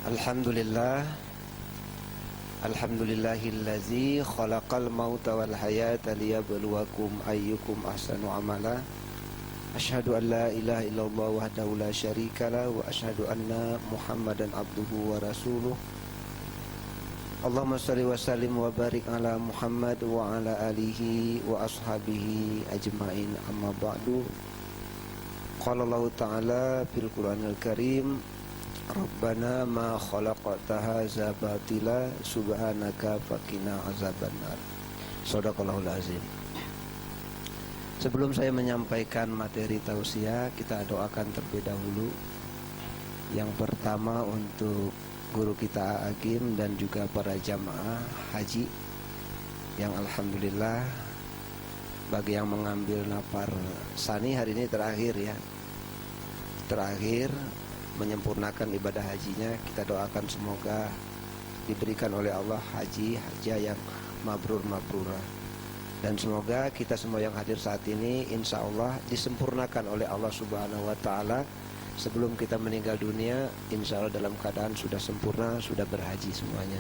Alhamdulillah, alhamdulillahillazi khalaqal mauta wal hayata liyabluwakum ayyukum ahsanu amala. Asyhadu an la ilaha illallah wahdahu la syarikalah wa asyhadu anna Muhammadan abduhu wa rasuluh. Allahumma shalli wa sallim wa barik ala Muhammad wa ala alihi wa ashabihi ajmain, amma ba'du. Qala Allah ta'ala fil Qur'anil Karim, Rabbana ma khalaqta hadza batila subhanaka faqina azabannar. Shadaqallahul azim. Sebelum saya menyampaikan materi tausiah, kita doakan terlebih dahulu. Yang pertama untuk guru kita Agim dan juga para jamaah haji yang alhamdulillah bagi yang mengambil nafar sani hari ini terakhir menyempurnakan ibadah hajinya. Kita doakan semoga diberikan oleh Allah hajah yang mabrurah, dan semoga kita semua yang hadir saat ini insya Allah disempurnakan oleh Allah Subhanahu wa Ta'ala. Sebelum kita meninggal dunia, insya Allah dalam keadaan sudah sempurna, sudah berhaji semuanya.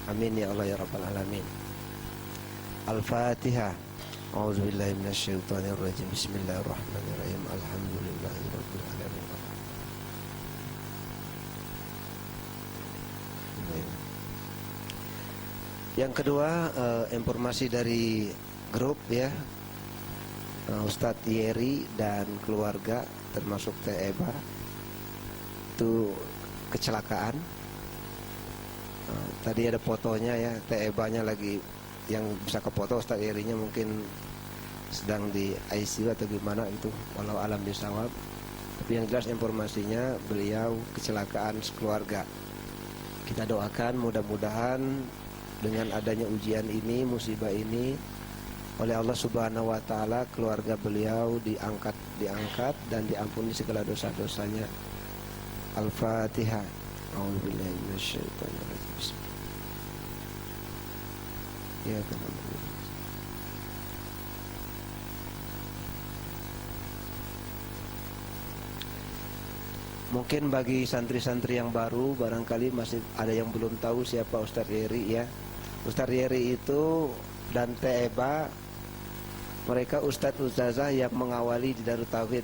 Amin ya Allah ya Rabbal Alamin. Al-Fatihah. A'udzubillahi minasyaitonirrajim. Bismillahirrahmanirrahim. Alhamdulillahirabbil alamin. Yang kedua, informasi dari grup ya, Ustadz Yeri dan keluarga termasuk Teh Eba itu kecelakaan. Tadi ada fotonya ya, Teh Ebanya lagi yang bisa ke foto, Ustadz Yerinya mungkin sedang di ICU atau gimana itu, walau alam bisawab. Tapi yang jelas informasinya beliau kecelakaan sekeluarga. Kita doakan mudah-mudahan dengan adanya ujian ini, musibah ini, oleh Allah Subhanahu wa Ta'ala keluarga beliau diangkat dan diampuni segala dosa-dosanya. Al-Fatihah. A'udzubillahi minasyaitonir rajim. Ya teman-teman. Mungkin bagi santri-santri yang baru barangkali masih ada yang belum tahu siapa Ustadz Yeri ya. Ustadz Yeri itu dan Teh Eba, mereka Ustadz Ustazah yang mengawali di Darut Tauhid,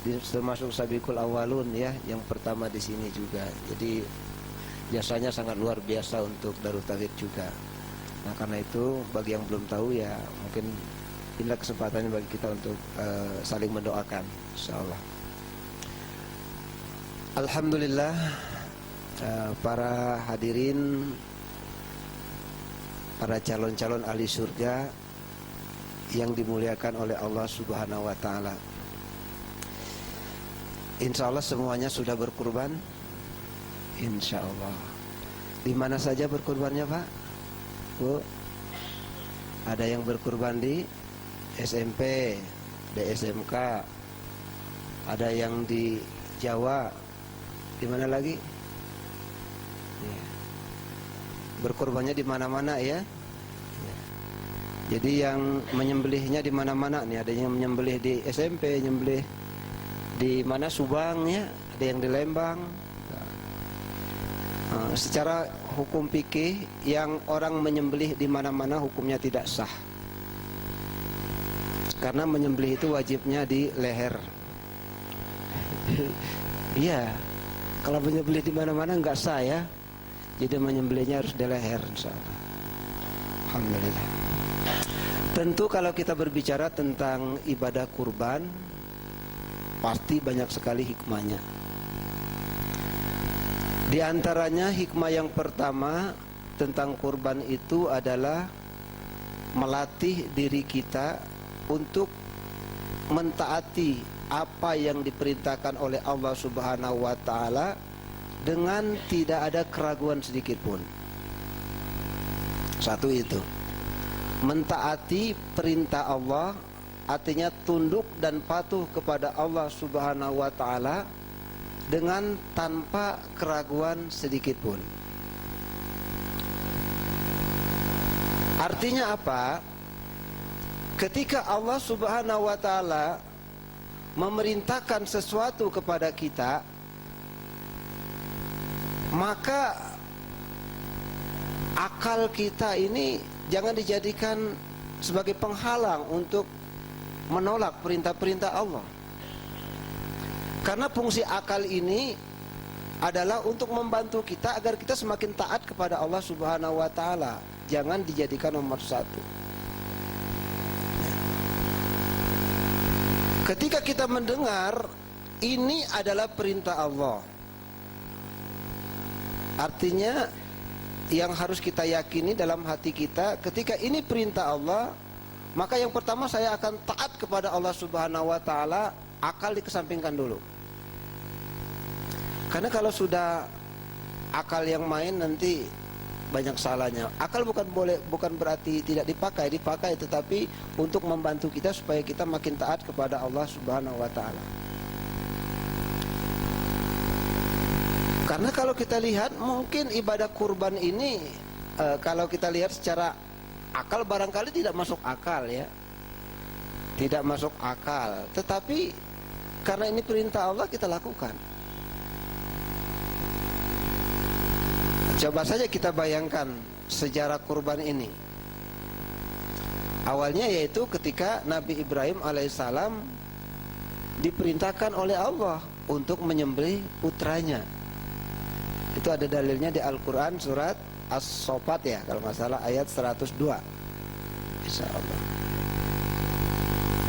termasuk Sabiqul Awalun ya, yang pertama di sini juga. Jadi jasanya sangat luar biasa untuk Darut Tauhid juga. Nah karena itu bagi yang belum tahu ya, mungkin inilah kesempatannya bagi kita untuk saling mendoakan insyaallah. Alhamdulillah, para hadirin, para calon-calon ahli surga yang dimuliakan oleh Allah Subhanahu wa Ta'ala. Insya Allah semuanya sudah berkurban. Insya Allah. Di mana saja berkurbannya Pak? Bu? Ada yang berkurban di SMP, di SMK, ada yang di Jawa, di mana lagi? Ya. Berkurbannya di mana-mana ya. Jadi yang menyembelihnya di mana-mana nih, ada yang menyembelih di SMP, menyembelih di mana Subang ya, ada yang di Lembang. Secara hukum fikih yang orang menyembelih di mana-mana hukumnya tidak sah. Karena menyembelih itu wajibnya di leher. Iya. Kalau menyembelih di mana-mana enggak sah ya. Jadi menyembelihnya harus di leher insyaallah. Alhamdulillah. Tentu kalau kita berbicara tentang ibadah kurban, pasti banyak sekali hikmahnya. Di antaranya hikmah yang pertama tentang kurban itu adalah melatih diri kita untuk mentaati apa yang diperintahkan oleh Allah Subhanahu wa Ta'ala dengan tidak ada keraguan sedikit pun. Satu itu, mentaati perintah Allah artinya tunduk dan patuh kepada Allah Subhanahu wa Ta'ala dengan tanpa keraguan sedikit pun. Artinya apa? Ketika Allah Subhanahu wa Ta'ala memerintahkan sesuatu kepada kita, Maka akal kita ini jangan dijadikan sebagai penghalang untuk menolak perintah-perintah Allah. Karena fungsi akal ini adalah untuk membantu kita agar kita semakin taat kepada Allah Subhanahu wa taala. Jangan dijadikan nomor satu. Ketika kita mendengar ini adalah perintah Allah, artinya yang harus kita yakini dalam hati kita, ketika ini perintah Allah, maka yang pertama saya akan taat kepada Allah Subhanahu wa taala. Akal dikesampingkan dulu. Karena kalau sudah akal yang main nanti banyak salahnya. Akal bukan berarti tidak dipakai, tetapi untuk membantu kita supaya kita makin taat kepada Allah Subhanahu wa taala. Karena kalau kita lihat mungkin ibadah kurban ini kalau kita lihat secara akal barangkali tidak masuk akal ya. Tidak masuk akal, tetapi karena ini perintah Allah kita lakukan. Coba saja kita bayangkan sejarah kurban ini. Awalnya yaitu ketika Nabi Ibrahim alaihissalam diperintahkan oleh Allah untuk menyembelih putranya. Itu ada dalilnya di Al-Quran surat As-Sofat ya, kalau nggak salah ayat 102. Insyaallah.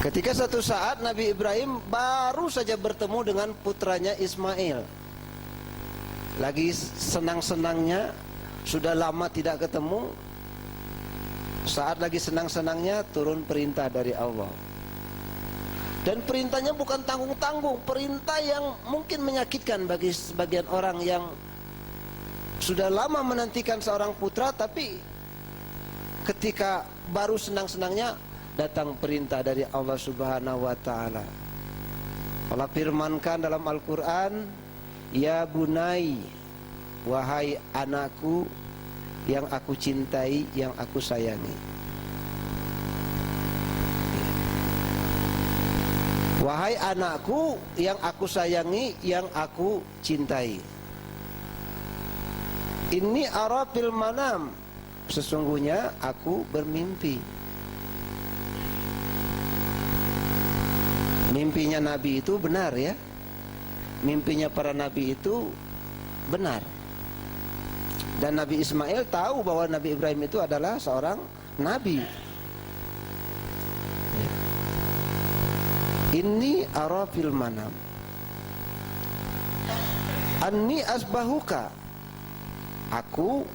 Ketika satu saat Nabi Ibrahim baru saja bertemu dengan putranya Ismail. Lagi senang-senangnya, sudah lama tidak ketemu. Saat lagi senang-senangnya turun perintah dari Allah. Dan perintahnya bukan tanggung-tanggung, perintah yang mungkin menyakitkan bagi sebagian orang yang sudah lama menantikan seorang putra, tapi ketika baru senang-senangnya datang perintah dari Allah Subhanahu wa taala. Allah firmankan dalam Al-Qur'an, "Ya bunai, wahai anakku yang aku cintai, yang aku sayangi." Wahai anakku yang aku sayangi, yang aku cintai. Inni ara fil manam, sesungguhnya aku bermimpi. Mimpinya Nabi itu benar ya. Mimpinya para Nabi itu benar. Dan Nabi Ismail tahu bahwa Nabi Ibrahim itu adalah seorang Nabi. Inni ara fil manam anni asbahuka, aku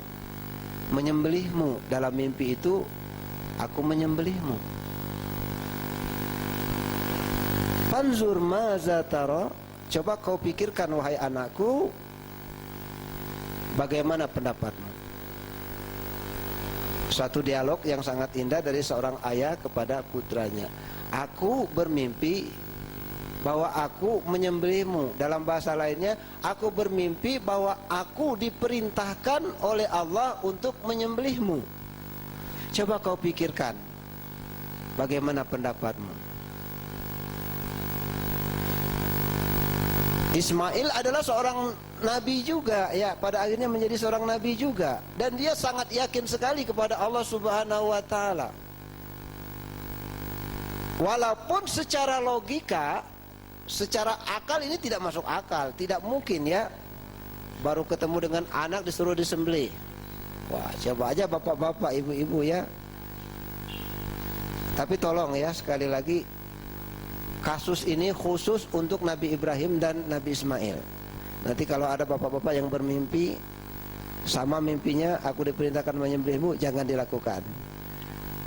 menyembelihmu. Dalam mimpi itu aku menyembelihmu. Fanzur maza tara, coba kau pikirkan wahai anakku, bagaimana pendapatmu? Satu dialog yang sangat indah dari seorang ayah kepada putranya. Aku bermimpi bahwa aku menyembelihmu. Dalam bahasa lainnya, aku bermimpi bahwa aku diperintahkan oleh Allah untuk menyembelihmu. Coba kau pikirkan, bagaimana pendapatmu? Ismail adalah seorang nabi juga ya, pada akhirnya menjadi seorang nabi juga, dan dia sangat yakin sekali kepada Allah Subhanahu wa taala. Walaupun secara logika, secara akal ini tidak masuk akal, tidak mungkin ya. Baru ketemu dengan anak disuruh disembelih. Wah, coba aja bapak-bapak, ibu-ibu ya. Tapi tolong ya, sekali lagi, kasus ini khusus untuk Nabi Ibrahim dan Nabi Ismail. Nanti kalau ada bapak-bapak yang bermimpi sama mimpinya aku diperintahkan menyembelihmu, jangan dilakukan.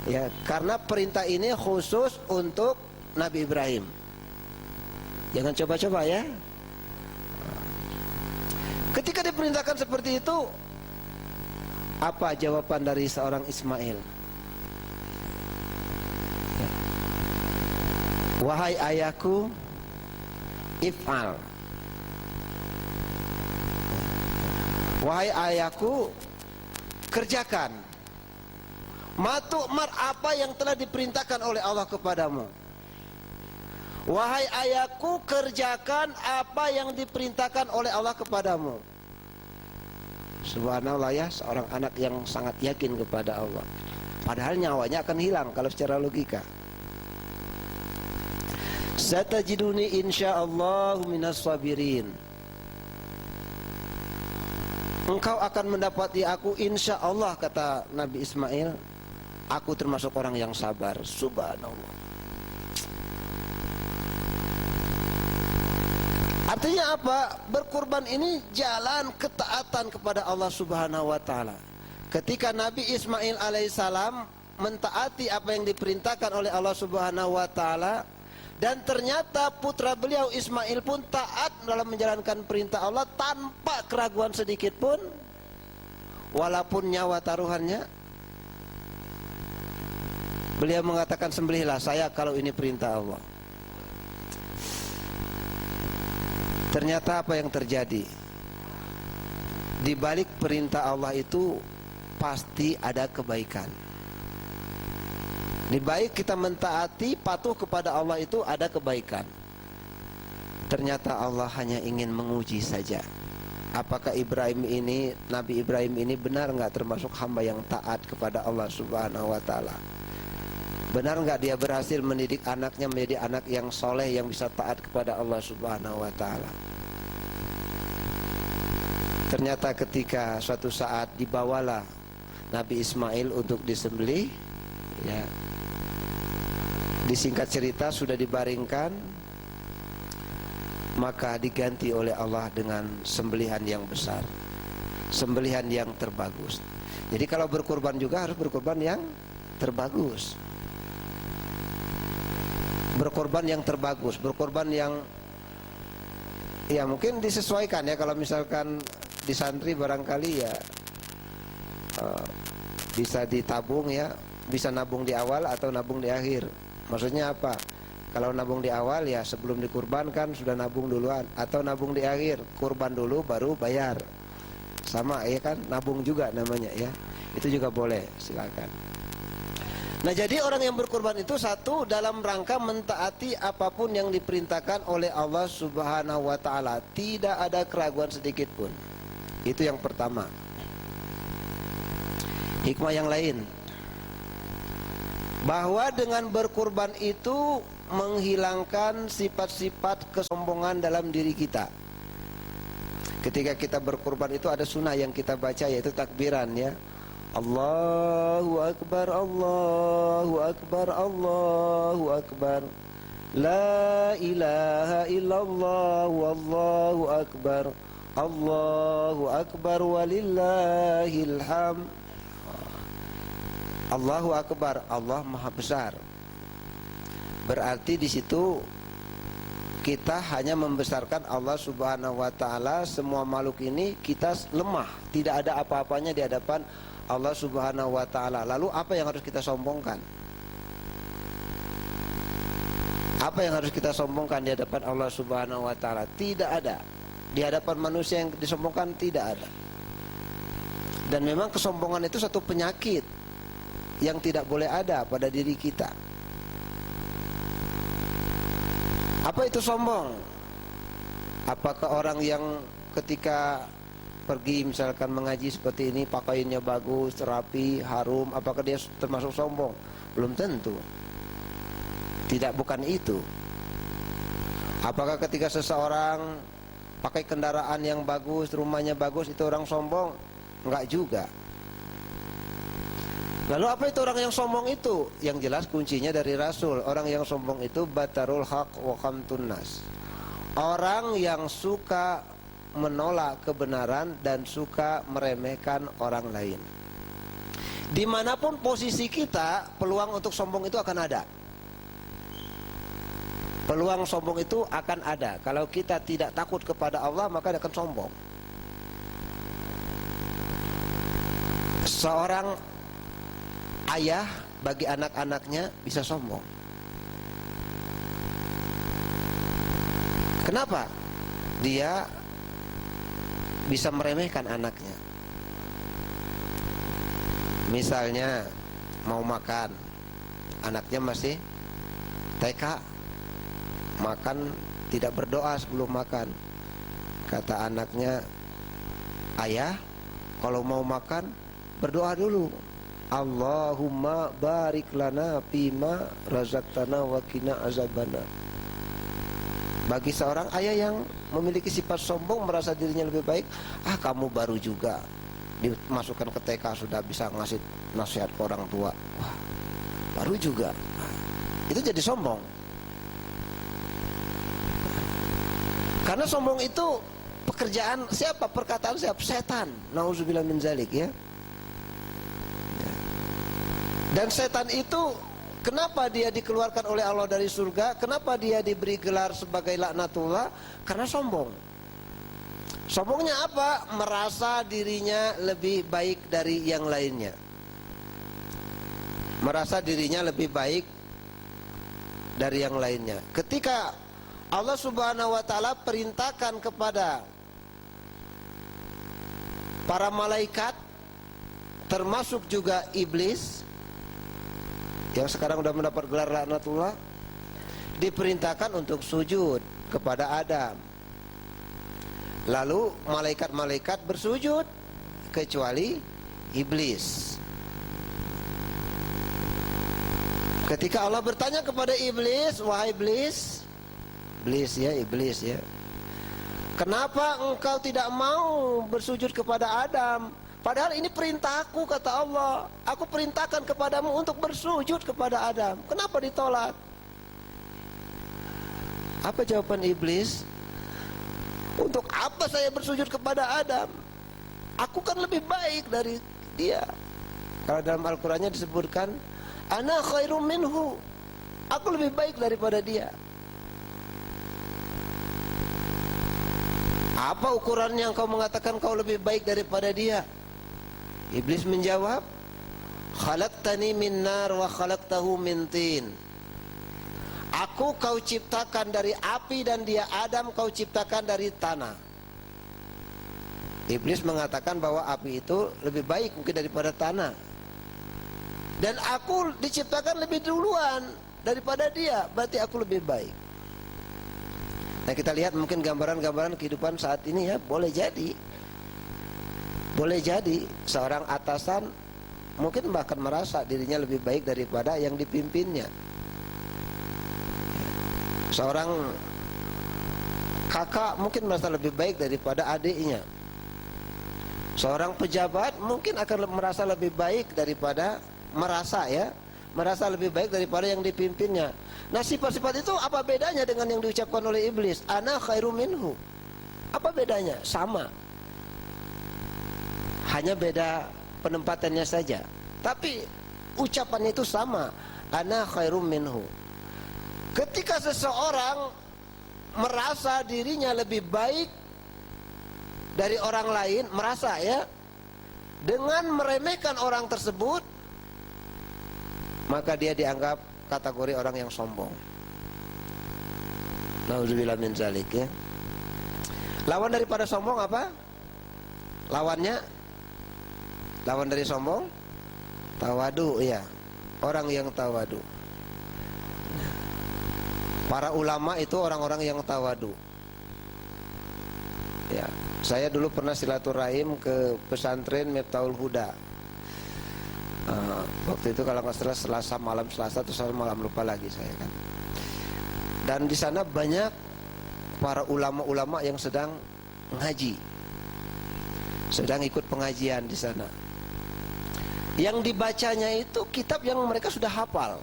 Ya, karena perintah ini khusus untuk Nabi Ibrahim. Jangan coba-coba ya. Ketika diperintahkan seperti itu, apa jawaban dari seorang Ismail? Wahai ayahku, if'al. Wahai ayahku, kerjakan. Matu'mar, apa yang telah diperintahkan oleh Allah kepadamu. Wahai ayahku, kerjakan apa yang diperintahkan oleh Allah kepadamu. Subhanallah ya, seorang anak yang sangat yakin kepada Allah. Padahal nyawanya akan hilang kalau secara logika. Satajiduni insyaallah minas sabirin. Engkau akan mendapati aku insyaallah, kata Nabi Ismail, aku termasuk orang yang sabar. Subhanallah. Artinya apa? Berkurban ini jalan ketaatan kepada Allah Subhanahu wa taala. Ketika Nabi Ismail alaihissalam mentaati apa yang diperintahkan oleh Allah Subhanahu wa taala, dan ternyata putra beliau Ismail pun taat dalam menjalankan perintah Allah tanpa keraguan sedikit pun, walaupun nyawa taruhannya. Beliau mengatakan, sembelihlah saya kalau ini perintah Allah. Ternyata apa yang terjadi? Di balik perintah Allah itu pasti ada kebaikan. Di balik kita mentaati, patuh kepada Allah itu ada kebaikan. Ternyata Allah hanya ingin menguji saja. Apakah Nabi Ibrahim ini benar nggak termasuk hamba yang taat kepada Allah Subhanahu wa taala? Benar nggak dia berhasil mendidik anaknya menjadi anak yang soleh, yang bisa taat kepada Allah Subhanahu wa taala? Ternyata ketika suatu saat dibawalah Nabi Ismail untuk disembelih, ya, disingkat cerita sudah dibaringkan, maka diganti oleh Allah dengan sembelihan yang besar, sembelihan yang terbagus. Jadi kalau berkorban juga harus berkorban yang terbagus. Berkorban yang terbagus, berkorban yang ya mungkin disesuaikan ya. Kalau misalkan di santri barangkali ya bisa ditabung ya, bisa nabung di awal atau nabung di akhir. Maksudnya apa? Kalau nabung di awal ya sebelum dikurbankan sudah nabung duluan, atau nabung di akhir, kurban dulu baru bayar. Sama ya kan, nabung juga namanya ya. Itu juga boleh, silakan. Nah, jadi orang yang berkurban itu satu dalam rangka mentaati apapun yang diperintahkan oleh Allah Subhanahu wa taala, tidak ada keraguan sedikit pun. Itu yang pertama. Hikmah yang lain, bahwa dengan berkurban itu menghilangkan sifat-sifat kesombongan dalam diri kita. Ketika kita berkurban itu ada sunnah yang kita baca, yaitu takbiran ya. Allahu Akbar, Allahu Akbar, Allahu Akbar, La ilaha illallah, Wallahu Akbar, Allahu Akbar, walillahil hamd. Allahu Akbar, Allah Maha Besar. Berarti di situ kita hanya membesarkan Allah Subhanahu wa taala. Semua makhluk ini kita lemah, tidak ada apa-apanya di hadapan Allah Subhanahu wa taala. Lalu apa yang harus kita sombongkan? Apa yang harus kita sombongkan di hadapan Allah Subhanahu wa taala? Tidak ada. Di hadapan manusia yang disombongkan tidak ada. Dan memang kesombongan itu satu penyakit yang tidak boleh ada pada diri kita. Apa itu sombong? Apakah orang yang ketika pergi misalkan mengaji seperti ini, pakaiannya bagus, rapi, harum, apakah dia termasuk sombong? Belum tentu. Tidak, bukan itu. Apakah ketika seseorang pakai kendaraan yang bagus, rumahnya bagus, itu orang sombong? Enggak juga. Lalu apa itu orang yang sombong itu? Yang jelas kuncinya dari Rasul. Orang yang sombong itu batarul haq wa khamtun nas. Orang yang suka menolak kebenaran dan suka meremehkan orang lain. Dimanapun posisi kita, peluang untuk sombong itu akan ada. Peluang sombong itu akan ada. Kalau kita tidak takut kepada Allah, maka dia akan sombong. Seorang ayah bagi anak-anaknya bisa sombong. Kenapa? Dia bisa meremehkan anaknya. Misalnya mau makan, anaknya masih TK, makan tidak berdoa sebelum makan. Kata anaknya, ayah, Kalau mau makan, berdoa dulu. Allahumma barik lana fima razaqtana wa qina azabannar. Bagi seorang ayah yang memiliki sifat sombong, merasa dirinya lebih baik, kamu baru juga dimasukkan ke TK sudah bisa ngasih nasihat ke orang tua. Wah, baru juga. Itu jadi sombong. Karena sombong itu pekerjaan siapa? Perkataan siapa? Setan. Nauzubillah min zalik, ya. Dan setan itu kenapa dia dikeluarkan oleh Allah dari surga? Kenapa dia diberi gelar sebagai laknatullah? Karena sombong. Sombongnya apa? Merasa dirinya lebih baik dari yang lainnya. Merasa dirinya lebih baik dari yang lainnya. Ketika Allah Subhanahu wa taala perintahkan kepada para malaikat, termasuk juga iblis yang sekarang sudah mendapat gelar laknatullah, diperintahkan untuk sujud kepada Adam. Lalu malaikat-malaikat bersujud kecuali iblis. Ketika Allah bertanya kepada iblis, wahai iblis, iblis ya, kenapa engkau tidak mau bersujud kepada Adam? Padahal ini perintahku, kata Allah. Aku perintahkan kepadamu untuk bersujud kepada Adam. Kenapa ditolak? Apa jawaban iblis? Untuk apa saya bersujud kepada Adam? Aku kan lebih baik dari dia. Kalau dalam Al-Qurannya disebutkan, ana khairum minhu. Aku lebih baik daripada dia. Apa ukurannya engkau mengatakan kau lebih baik daripada dia? Iblis menjawab, khalaqtani min nar wa khalaqtahu min tin. Aku kau ciptakan dari api dan dia Adam kau ciptakan dari tanah. Iblis mengatakan bahwa api itu lebih baik mungkin daripada tanah. Dan aku diciptakan lebih duluan daripada dia, berarti aku lebih baik. Nah, kita lihat mungkin gambaran-gambaran kehidupan saat ini, ya, boleh jadi seorang atasan mungkin bahkan merasa dirinya lebih baik daripada yang dipimpinnya. Seorang kakak mungkin merasa lebih baik daripada adiknya. Seorang pejabat mungkin akan merasa lebih baik daripada merasa lebih baik daripada yang dipimpinnya. Nah, sifat-sifat itu apa bedanya dengan yang diucapkan oleh iblis? Ana khairum minhu. Apa bedanya? Sama. Hanya beda penempatannya saja. Tapi ucapannya itu sama. Ana khairum minhu. Ketika seseorang merasa dirinya lebih baik dari orang lain, merasa, ya, dengan meremehkan orang tersebut, maka dia dianggap kategori orang yang sombong. Nauzubillah min zalik, ya. Lawan daripada sombong apa? Lawan dari sombong, tawadu, ya. Orang yang tawadu. Para ulama itu orang-orang yang tawadu. Ya, saya dulu pernah silaturahim ke pesantren Miftahul Huda. Waktu itu kalau nggak salah Selasa atau Selasa malam, lupa lagi saya kan. Dan di sana banyak para ulama-ulama yang sedang ngaji, sedang ikut pengajian di sana. Yang dibacanya itu kitab yang mereka sudah hafal.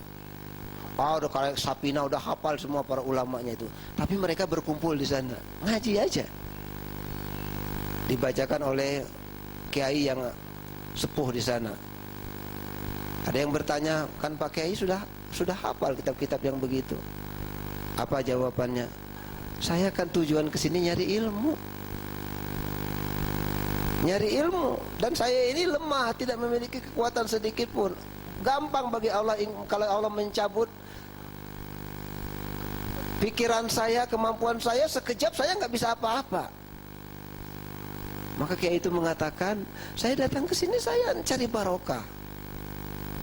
Udah kayak Sapina, udah hafal semua para ulamanya itu. Tapi mereka berkumpul di sana ngaji aja. Dibacakan oleh kiai yang sepuh di sana. Ada yang bertanya, kan Pak Kiai sudah hafal kitab-kitab yang begitu. Apa jawabannya? Saya kan tujuan kesini nyari ilmu. Dan saya ini lemah, tidak memiliki kekuatan sedikit pun. Gampang bagi Allah kalau Allah mencabut pikiran saya, kemampuan saya, sekejap saya nggak bisa apa-apa. Maka Kiai itu mengatakan, saya datang ke sini saya cari barokah.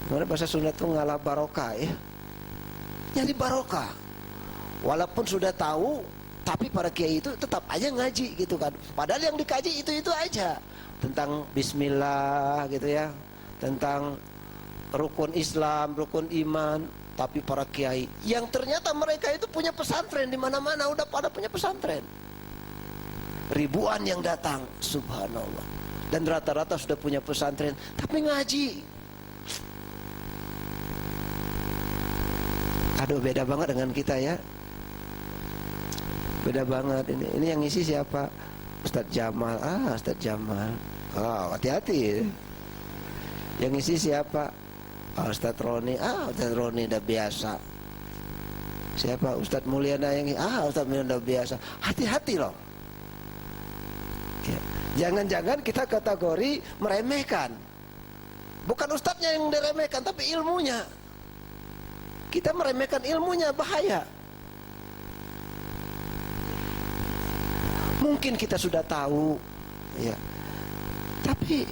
Karena bahasa Sunda itu ngalah barokah, ya. Nyari barokah. Walaupun sudah tahu Tapi para kiai itu tetap aja ngaji gitu kan. Padahal yang dikaji itu aja. Tentang bismillah gitu ya. Tentang rukun Islam, rukun iman. Tapi para kiai yang ternyata mereka itu punya pesantren di mana-mana, udah pada punya pesantren. Ribuan yang datang, subhanallah. Dan rata-rata sudah punya pesantren, tapi ngaji. Aduh, beda banget dengan kita ya. Beda banget ini. Ini yang ngisi siapa? Ustadz Jamal. Ustadz Jamal. Hati-hati. Yang ngisi siapa? Ustadz Roni. Ustadz Roni udah biasa. Siapa? Ustadz Mulyana yang Ustadz Mulyana udah biasa. Hati-hati loh. Ya. Jangan-jangan kita kategori meremehkan. Bukan ustadznya yang diremehkan, tapi ilmunya. Kita meremehkan ilmunya, bahaya. Mungkin kita sudah tahu, ya. Tapi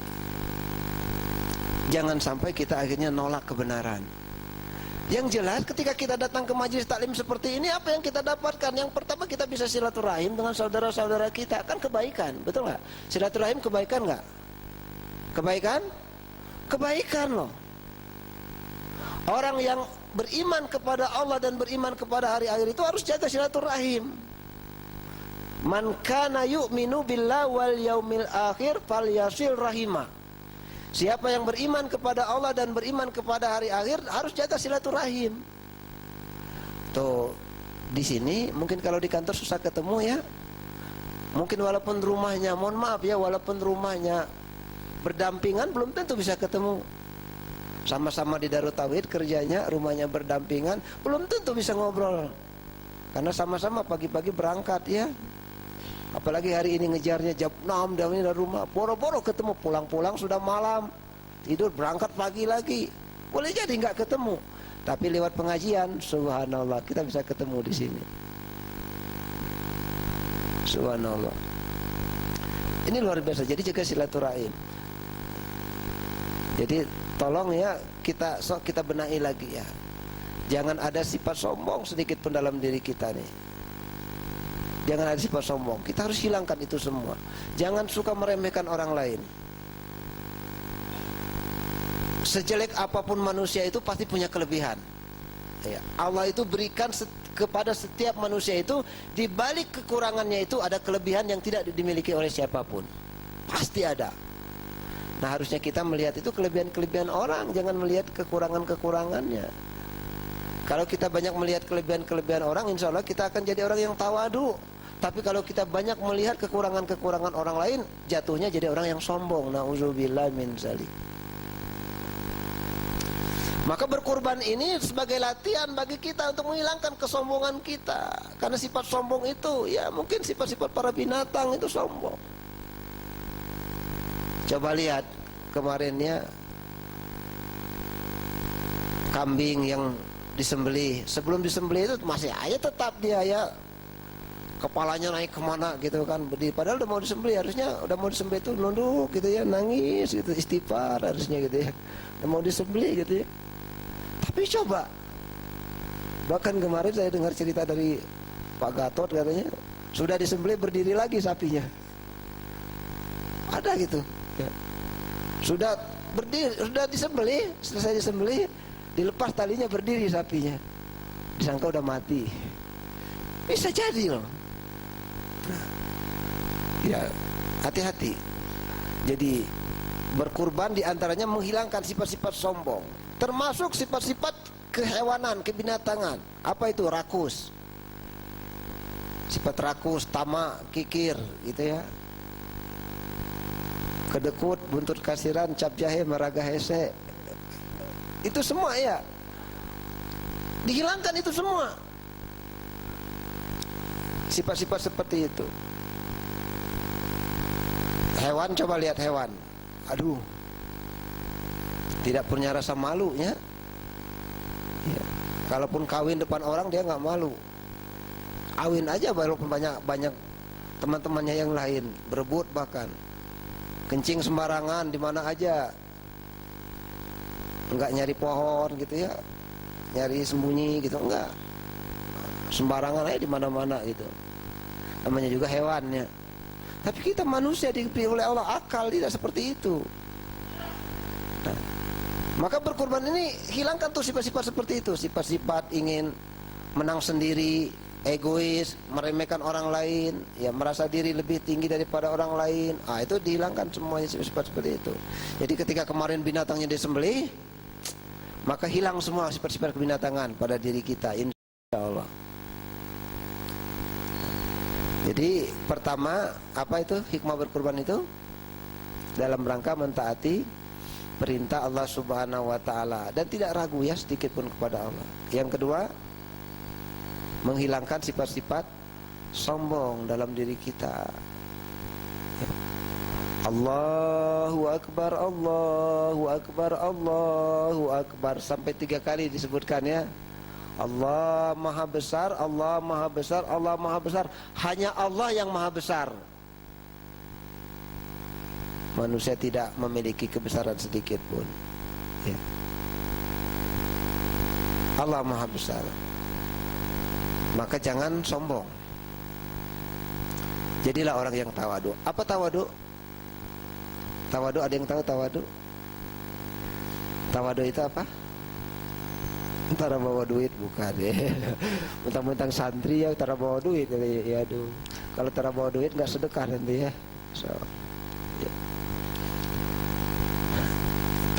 jangan sampai kita akhirnya nolak kebenaran. Yang jelas ketika kita datang ke majelis taklim seperti ini, apa yang kita dapatkan? Yang pertama, kita bisa silaturahim dengan saudara-saudara kita. Kan kebaikan, betul nggak? Silaturahim kebaikan nggak? Kebaikan? Kebaikan loh. Orang yang beriman kepada Allah dan beriman kepada hari akhir itu harus jaga silaturahim. Man kana yu'minu billah wal yaumil akhir falyasil rahimah. Siapa yang beriman kepada Allah dan beriman kepada hari akhir harus jaga silaturahim. Tuh, di sini mungkin kalau di kantor susah ketemu ya. Mungkin walaupun rumahnya, mohon maaf ya, walaupun rumahnya berdampingan belum tentu bisa ketemu. Sama-sama di Darut Tauhid kerjanya, rumahnya berdampingan, belum tentu bisa ngobrol. Karena sama-sama pagi-pagi berangkat ya. Apalagi hari ini ngejarnya jam 6 dari rumah, boro-boro ketemu, pulang-pulang sudah malam, tidur berangkat pagi lagi. Boleh jadi nggak ketemu, tapi lewat pengajian, subhanallah, kita bisa ketemu di sini. Subhanallah. Ini luar biasa. Jadi jaga silaturahim. Jadi tolong ya, kita benahi lagi ya. Jangan ada sifat sombong sedikit pun dalam diri kita nih. Jangan ada sifat sombong. Kita harus hilangkan itu semua. Jangan suka meremehkan orang lain. Sejelek apapun manusia itu pasti punya kelebihan. Ya, Allah itu berikan kepada setiap manusia itu, di balik kekurangannya itu ada kelebihan yang tidak dimiliki oleh siapapun. Pasti ada. Nah, harusnya kita melihat itu kelebihan-kelebihan orang, jangan melihat kekurangan-kekurangannya. Kalau kita banyak melihat kelebihan-kelebihan orang, insya Allah kita akan jadi orang yang tawadu. Tapi kalau kita banyak melihat kekurangan-kekurangan orang lain, jatuhnya jadi orang yang sombong. Na'udzubillah min dzalik. Maka berkurban ini sebagai latihan bagi kita untuk menghilangkan kesombongan kita. Karena sifat sombong itu, ya mungkin sifat-sifat para binatang itu sombong. Coba lihat kemarinnya kambing yang disembelih. Sebelum disembelih itu masih aja tetap dia ya, kepalanya naik kemana gitu kan, berdiri. Padahal udah mau disembelih, harusnya udah mau disembelih itu nunduk gitu ya, nangis gitu, istighfar harusnya gitu ya. Udah mau disembelih gitu ya. Tapi coba, bahkan kemarin saya dengar cerita dari Pak Gatot, katanya sudah disembelih berdiri lagi sapinya. Ada gitu ya. Sudah berdiri, sudah disembelih, selesai disembelih, dilepas talinya, berdiri sapinya. Disangka udah mati. Bisa jadi loh. Ya, hati-hati. Jadi berkurban diantaranya menghilangkan sifat-sifat sombong, termasuk sifat-sifat kehewanan, kebinatangan. Apa itu? Rakus. Sifat rakus, tamak, kikir, gitu ya. Kedekut, buntut kasiran, cap jahe, meraga hese. Itu semua ya. Dihilangkan itu semua. Sifat-sifat seperti itu. Hewan, coba lihat hewan. Aduh, tidak punya rasa malu ya. Ya. Kalaupun kawin depan orang dia nggak malu. Kawin aja walaupun banyak teman-temannya yang lain berebut, bahkan kencing sembarangan di mana aja. Enggak nyari pohon gitu ya, nyari sembunyi gitu, enggak. Sembarangan aja di mana-mana gitu. namanya juga hewannya. Tapi kita manusia diberi oleh Allah akal, tidak seperti itu. Nah, maka berkorban ini hilangkan tuh sifat-sifat seperti itu, sifat-sifat ingin menang sendiri, egois, meremehkan orang lain, ya merasa diri lebih tinggi daripada orang lain. Itu dihilangkan semuanya sifat-sifat seperti itu. Jadi ketika kemarin binatangnya disembelih, maka hilang semua sifat-sifat kebinatangan pada diri kita, insya Allah. Jadi pertama, apa itu hikmah berkorban itu? Dalam rangka mentaati perintah Allah Subhanahu wa ta'ala dan tidak ragu ya sedikit pun kepada Allah. Yang kedua, menghilangkan sifat-sifat sombong dalam diri kita. Allahu Akbar, Allahu Akbar, Allahu Akbar, sampai 3 kali disebutkan ya. Allah Maha Besar, Allah Maha Besar, Allah Maha Besar. Hanya Allah yang Maha Besar. Manusia tidak memiliki kebesaran sedikit pun ya. Allah Maha Besar. Maka jangan sombong. Jadilah orang yang tawadu. Apa tawadu? Tawadu, ada yang tahu tawadu? Tawadu itu apa? Antara bawa duit bukan ya. Mentang-mentang santri ya antara bawa duit ya, aduh. Kalau antara bawa duit nggak sedekah nanti ya. So, ya.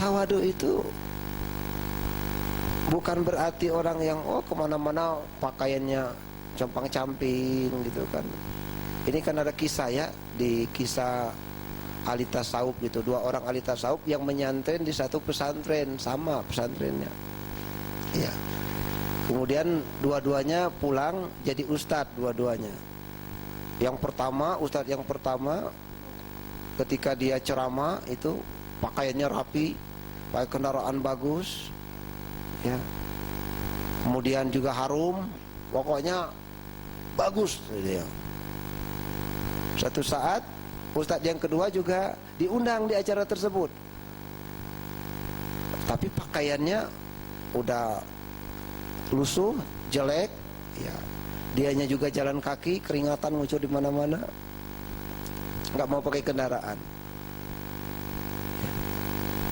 Tawadu itu bukan berarti orang yang kemana-mana pakaiannya compang-camping gitu kan. Ini kan ada kisah ya, di kisah ahli tasawuf gitu, 2 orang ahli tasawuf yang menyantren di satu pesantren, sama pesantrennya ya. Kemudian dua-duanya pulang jadi ustadz dua-duanya. Ustadz yang pertama ketika dia ceramah itu pakaiannya rapi, pakai kendaraan bagus ya, kemudian juga harum, pokoknya bagus gitu ya. Suatu saat ustadz yang kedua juga diundang di acara tersebut, tapi pakaiannya udah lusuh, jelek ya. Dianya juga jalan kaki, keringatan muncul di mana-mana, nggak mau pakai kendaraan.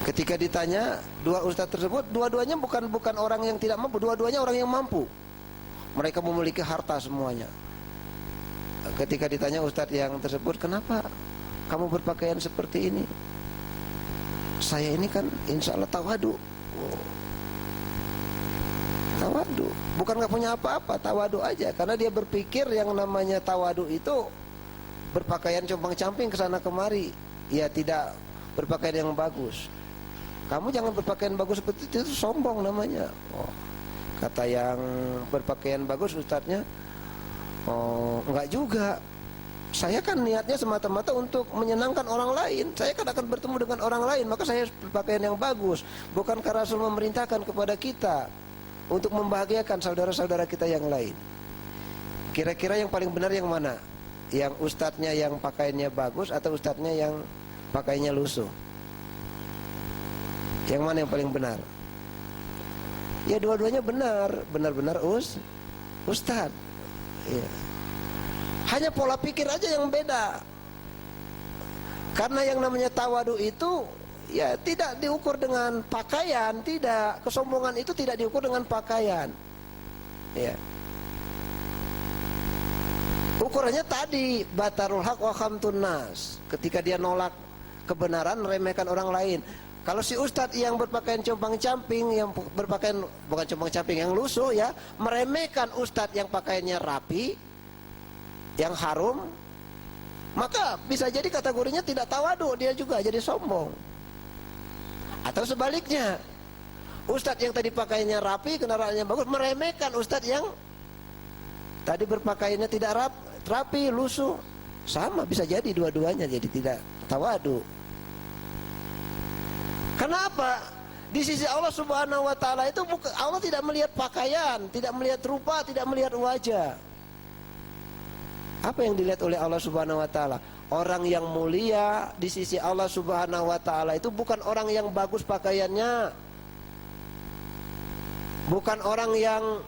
Ketika ditanya, 2 ustadz tersebut dua-duanya bukan orang yang tidak mampu, dua-duanya orang yang mampu. Mereka memiliki harta semuanya. Ketika ditanya ustadz yang tersebut, kenapa kamu berpakaian seperti ini? Saya ini kan insya Allah tawadu. Tawadu, bukan nggak punya apa-apa, tawadu aja. Karena dia berpikir yang namanya tawadu itu berpakaian compang-camping kesana kemari, ya tidak berpakaian yang bagus. Kamu jangan berpakaian bagus seperti itu sombong namanya. Kata yang berpakaian bagus ustadznya, enggak juga. Saya kan niatnya semata-mata untuk menyenangkan orang lain. Saya kan akan bertemu dengan orang lain, maka saya berpakaian yang bagus. Bukan karena Rasul memerintahkan kepada kita untuk membahagiakan saudara-saudara kita yang lain. Kira-kira yang paling benar yang mana? Yang ustadznya yang pakaiannya bagus atau ustadznya yang pakaiannya lusuh? Yang mana yang paling benar? Ya dua-duanya benar, benar-benar ustadz ya. Hanya pola pikir aja yang beda. Karena yang namanya tawadu itu ya tidak diukur dengan pakaian, tidak. Kesombongan itu tidak diukur dengan pakaian ya. Ukurannya tadi batarul haq wa khamtun nas. Ketika dia nolak kebenaran, meremehkan orang lain. Kalau si ustadz yang berpakaian compang-camping, yang berpakaian bukan compang-camping, yang lusuh ya, meremehkan ustadz yang pakaiannya rapi, yang harum, maka bisa jadi kategorinya tidak tawadu, dia juga jadi sombong. Atau sebaliknya, ustadz yang tadi pakaiannya rapi, kendaraannya bagus, meremehkan ustadz yang tadi berpakaiannya tidak rapi, lusuh. Sama, bisa jadi dua-duanya jadi tidak tawadu. Kenapa? Di sisi Allah Subhanahu wa ta'ala itu Allah tidak melihat pakaian, tidak melihat rupa, tidak melihat wajah. Apa yang dilihat oleh Allah Subhanahu wa ta'ala? Orang yang mulia di sisi Allah Subhanahu wa ta'ala itu bukan orang yang bagus pakaiannya, bukan orang yang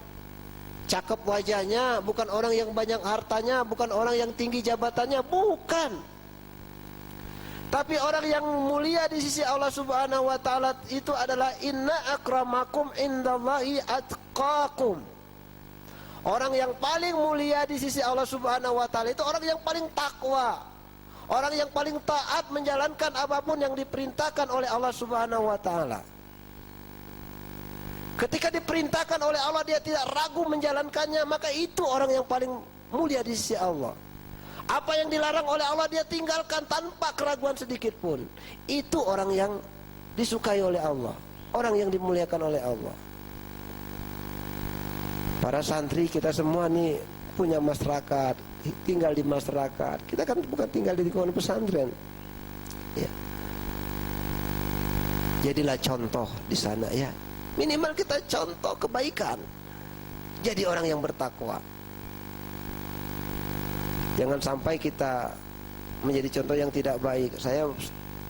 cakep wajahnya, bukan orang yang banyak hartanya, bukan orang yang tinggi jabatannya, bukan. Tapi orang yang mulia di sisi Allah Subhanahu wa taala itu adalah inna akramakum indallahi atqakum. Orang yang paling mulia di sisi Allah Subhanahu wa taala itu orang yang paling takwa. Orang yang paling taat menjalankan apapun yang diperintahkan oleh Allah Subhanahu wa taala. Ketika diperintahkan oleh Allah dia tidak ragu menjalankannya, maka itu orang yang paling mulia di sisi Allah. Apa yang dilarang oleh Allah dia tinggalkan tanpa keraguan sedikit pun. Itu orang yang disukai oleh Allah, orang yang dimuliakan oleh Allah. Para santri kita semua nih punya masyarakat, tinggal di masyarakat. Kita kan bukan tinggal di lingkungan pesantren. Ya. Jadilah contoh di sana ya. Minimal kita contoh kebaikan. Jadi orang yang bertakwa. Jangan sampai kita menjadi contoh yang tidak baik. Saya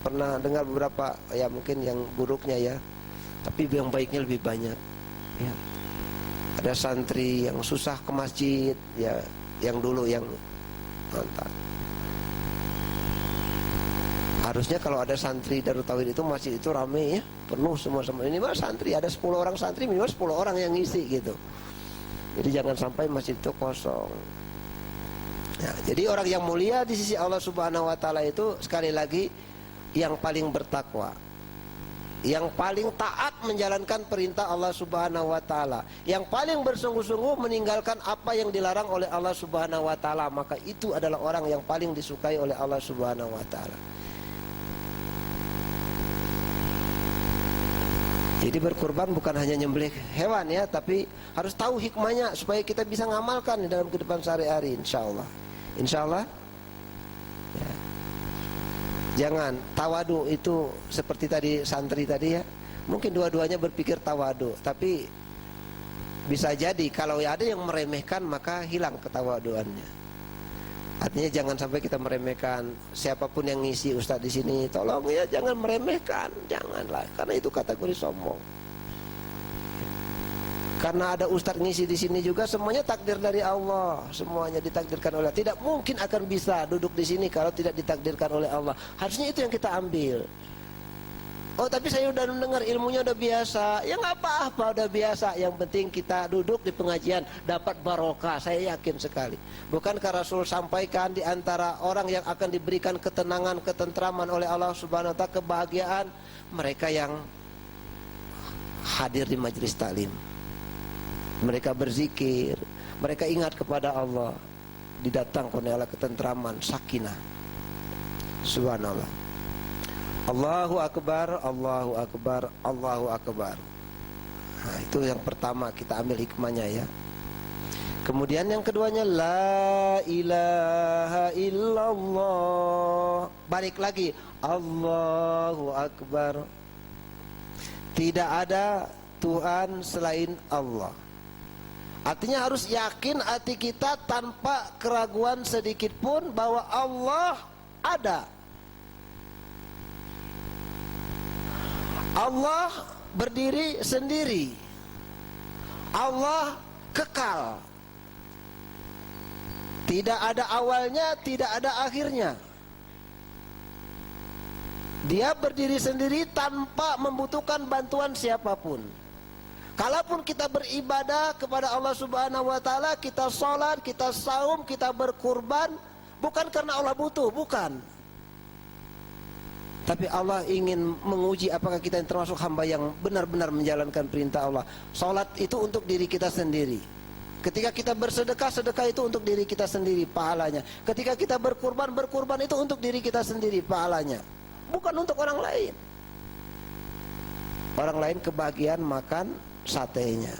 pernah dengar beberapa, ya mungkin yang buruknya ya, tapi yang baiknya lebih banyak ya. Ada santri yang susah ke masjid ya, yang dulu yang mantap. Harusnya kalau ada santri Darut Tauhid itu masjid itu rame ya, penuh semua. Ini mah santri, ada 10 orang santri minimal 10 orang yang ngisi gitu. Jadi jangan sampai masjid itu kosong. Ya, jadi orang yang mulia di sisi Allah Subhanahu wa taala itu sekali lagi yang paling bertakwa, yang paling taat menjalankan perintah Allah Subhanahu wa taala, yang paling bersungguh-sungguh meninggalkan apa yang dilarang oleh Allah Subhanahu wa taala, maka itu adalah orang yang paling disukai oleh Allah Subhanahu wa taala. Jadi berkurban bukan hanya nyembelih hewan ya, tapi harus tahu hikmahnya supaya kita bisa ngamalkan di dalam kehidupan sehari-hari, insyaallah. Insyaallah ya. Jangan tawadu itu seperti tadi santri tadi ya. Mungkin dua-duanya berpikir tawadu, tapi bisa jadi kalau ada yang meremehkan maka hilang ketawaduannya. Artinya jangan sampai kita meremehkan siapapun yang ngisi ustadz di sini. Tolong ya jangan meremehkan, janganlah, karena itu kategori sombong. Karena ada ustadz ngisi di sini juga semuanya takdir dari Allah, semuanya ditakdirkan oleh Allah. Tidak mungkin akan bisa duduk di sini kalau tidak ditakdirkan oleh Allah. Harusnya itu yang kita ambil. Oh tapi saya udah mendengar ilmunya udah biasa. Ya nggak apa-apa, udah biasa. Yang penting kita duduk di pengajian dapat barokah. Saya yakin sekali. Bukankah Rasul sampaikan di antara orang yang akan diberikan ketenangan, ketentraman oleh Allah Subhanahu wa taala, kebahagiaan mereka yang hadir di majelis taklim. Mereka berzikir, mereka ingat kepada Allah, didatangkan oleh Allah ketentraman, sakinah. Subhanallah. Allahu akbar, Allahu akbar, Allahu akbar. Nah, itu yang pertama kita ambil hikmahnya ya. Kemudian yang keduanya la ilaha illallah. Balik lagi Allahu akbar. Tidak ada Tuhan selain Allah. Artinya harus yakin hati kita tanpa keraguan sedikit pun bahwa Allah ada. Allah berdiri sendiri. Allah kekal. Tidak ada awalnya, tidak ada akhirnya. Dia berdiri sendiri tanpa membutuhkan bantuan siapapun. Kalaupun kita beribadah kepada Allah Subhanahu wa taala, kita sholat, kita saum, kita berkurban, bukan karena Allah butuh, bukan. Tapi Allah ingin menguji apakah kita yang termasuk hamba yang benar-benar menjalankan perintah Allah. Sholat itu untuk diri kita sendiri. Ketika kita bersedekah, sedekah itu untuk diri kita sendiri, pahalanya. Ketika kita berkurban, berkurban itu untuk diri kita sendiri, pahalanya. Bukan untuk orang lain. Orang lain kebahagiaan makan satenya,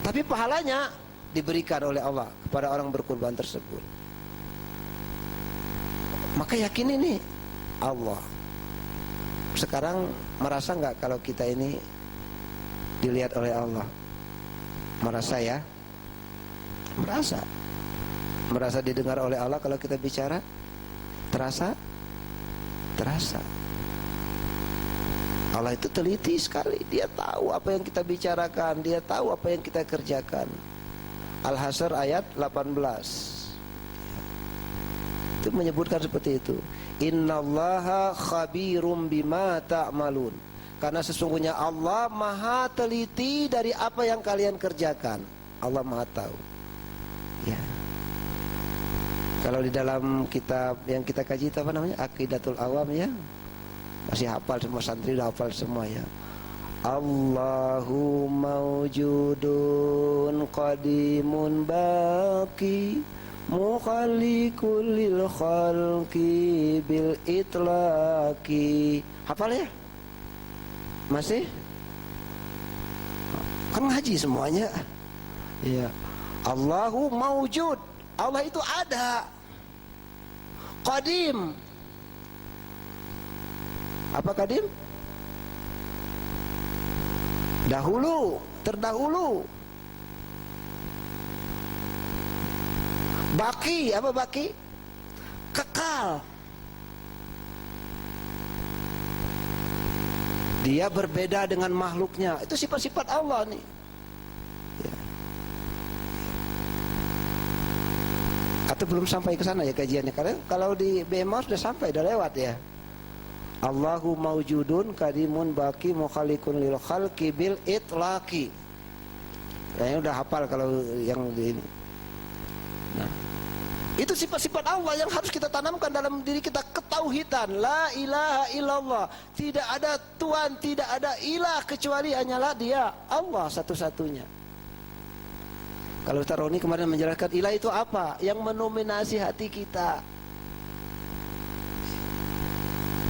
tapi pahalanya diberikan oleh Allah kepada orang berkurban tersebut. Maka yakin ini Allah. Sekarang merasa nggak kalau kita ini dilihat oleh Allah? Merasa ya? Merasa. Merasa didengar oleh Allah kalau kita bicara? Terasa? Terasa. Allah itu teliti sekali, dia tahu apa yang kita bicarakan, dia tahu apa yang kita kerjakan. Al-Hasyr ayat 18 itu menyebutkan seperti itu. Innallaha khabirum bima ta'malun. Karena sesungguhnya Allah maha teliti dari apa yang kalian kerjakan. Allah maha tahu. Ya. Kalau di dalam kitab yang kita kaji itu apa namanya? Aqidatul Awam ya. Masih hafal semua, santri udah hafal semua ya. Allahu mawjudun qadimun baqi mukhalliqul lil khalqi bil itlaqi. Hafal ya? Masih? Kan ngaji semuanya. Ya. Allahu mawjud. Allah itu ada. Qadim. Apa qadim? Dahulu, terdahulu. Baki, apa baki? Kekal. Dia berbeda dengan makhluknya. Itu sifat-sifat Allah nih. Ya. Atau belum sampai ke sana ya kajiannya? Karena kalau di BMA sudah sampai, sudah lewat ya. Allahu mawjudun qadimun baqi mukhalliqun lil khalqi bil itlaqi. Ya, yang udah hafal kalau yang di ini. Nah, itu sifat-sifat Allah yang harus kita tanamkan dalam diri kita, ketauhidan. La ilaha illallah. Tidak ada Tuhan, tidak ada ilah kecuali hanyalah Dia, Allah satu-satunya. Kalau Ustaz Roni kemarin menjelaskan ilah itu apa? Yang mendominasi hati kita.